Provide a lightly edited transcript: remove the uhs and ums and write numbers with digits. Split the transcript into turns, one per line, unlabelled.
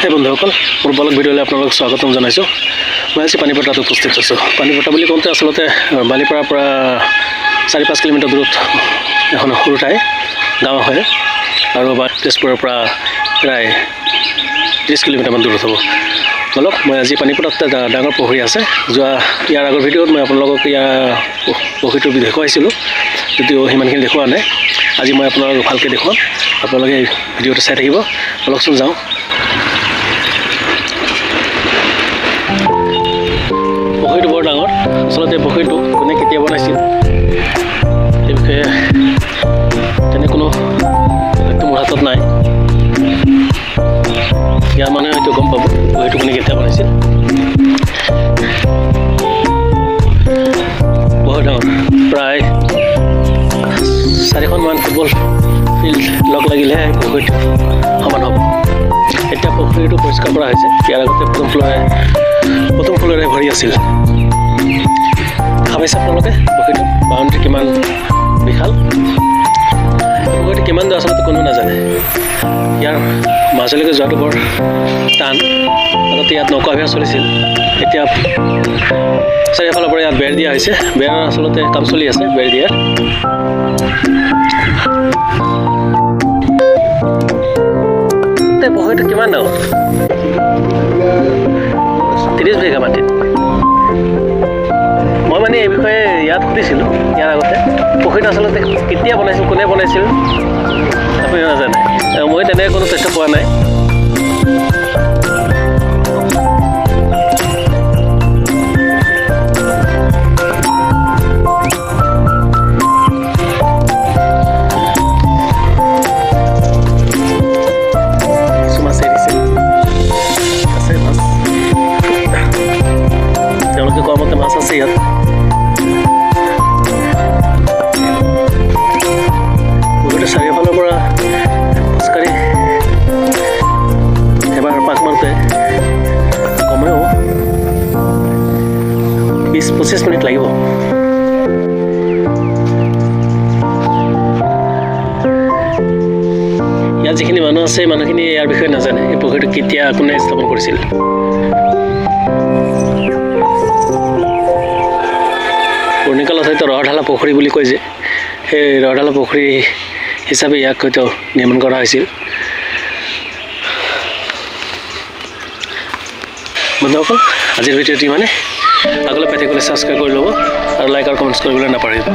হে বন্ধুসকল, মোৰ ব্লগ ভিডিঅ'লৈ আপোনালোকক স্বাগতম জনাইছোঁ। মই আজি পানীপটাত উপস্থিত আছোঁ। পানীপটা বুলি কওঁতে আচলতে বালিপাৰাৰ পৰা 4-5 কিলোমিটাৰ দূৰত এখন সৰু ঠাই গাঁও হয় আৰু তেজপুৰৰ পৰা প্ৰায় 30 কিলোমিটাৰমান দূৰত হ'ব। বলক মই আজি পানীপটাত ডাঙৰ পুখুৰী আছে। ইয়াৰ আগৰ ভিডিঅ'ত মই আপোনালোকক পুখুৰীটোৰ দেখুৱাইছিলোঁ, যদিও সিমানখিনি দেখুওৱা নাই। আজি মই আপোনালোকক ভালকৈ দেখুৱাম, আপোনালোকে ভিডিঅ'টো চাই থাকিব। বলকচোন যাওঁ। পুখুৰীটো বৰ ডাঙৰ। আচলতে পুখুৰীটো কোনে কেতিয়া বনাইছিল সেই বিষয়ে তেনে কোনো তথ্য মোৰ হাতত নাই। ইয়াৰ মানুহে হয়তো গম পাব পুখুৰীটো কোনে কেতিয়া বনাইছিল। বহুত ডাঙৰ, প্ৰায় 4খনমান ফুটবল ফিল্ড লগ লাগিলেহে পুখুৰীটো সমান হ'ব। এতিয়া পুখুৰীটো পৰিষ্কাৰ কৰা হৈছে। ইয়াৰ আগতে প্ৰথম ফ্ল'ৰে ভৰি আছিল। ভাবিছে আপোনালোকে পুখুৰীটো বাউণ্ডেৰী কিমান বিশাল। পুখুৰীটো কিমান দূৰ আচলতে কোনো নাজানে। ইয়াৰ মাজলৈকে যোৱাটো বৰ টান। আগতে ইয়াত নৌকাবিহাৰ চলিছিল, এতিয়া চাৰিওফালৰ পৰা ইয়াত বেৰ দিয়া হৈছে। বেৰৰ আচলতে কাম চলি আছে, বেৰ দিয়াৰ। পুখুৰীটো কিমান ডাঙৰ? 30 বিঘা মাটিত। মই মানে এই বিষয়ে ইয়াত সুধিছিলোঁ ইয়াৰ আগতে, পুখুৰীটো আচলতে কেতিয়া বনাইছিল, কোনে বনাইছিল আপুনি নাজানে। মই তেনেকৈ কোনো তথ্য পোৱা নাই। তেওঁলোকে কোৱা মতে মাছ আছে ইয়াত। পুখুৰীটো চাৰিওফালৰ পৰা খোজকাঢ়ি এবাৰ পাক মাৰোঁতে কমেও 20-25 মিনিট লাগিব। ইয়াত যিখিনি মানুহ আছে, মানুহখিনি ইয়াৰ বিষয়ে নাজানে, এই পুখুৰীটো কেতিয়া কোনে স্থাপন কৰিছিল। পুৰণিকালত হয়তো ৰহঢালা পুখুৰী বুলি কয় যে, সেই ৰহঢালা পুখুৰী হিচাপে ইয়াক হয়তো নিৰ্মাণ কৰা হৈছিল। বন্ধুসকল, আজিৰ ভিডিঅ'টো মানে আগলৈ পাই থাকিবলৈ ছাবস্ক্ৰাইব কৰি ল'ব আৰু লাইক আৰু কমেণ্টছ কৰিবলৈ নাপাহৰিব।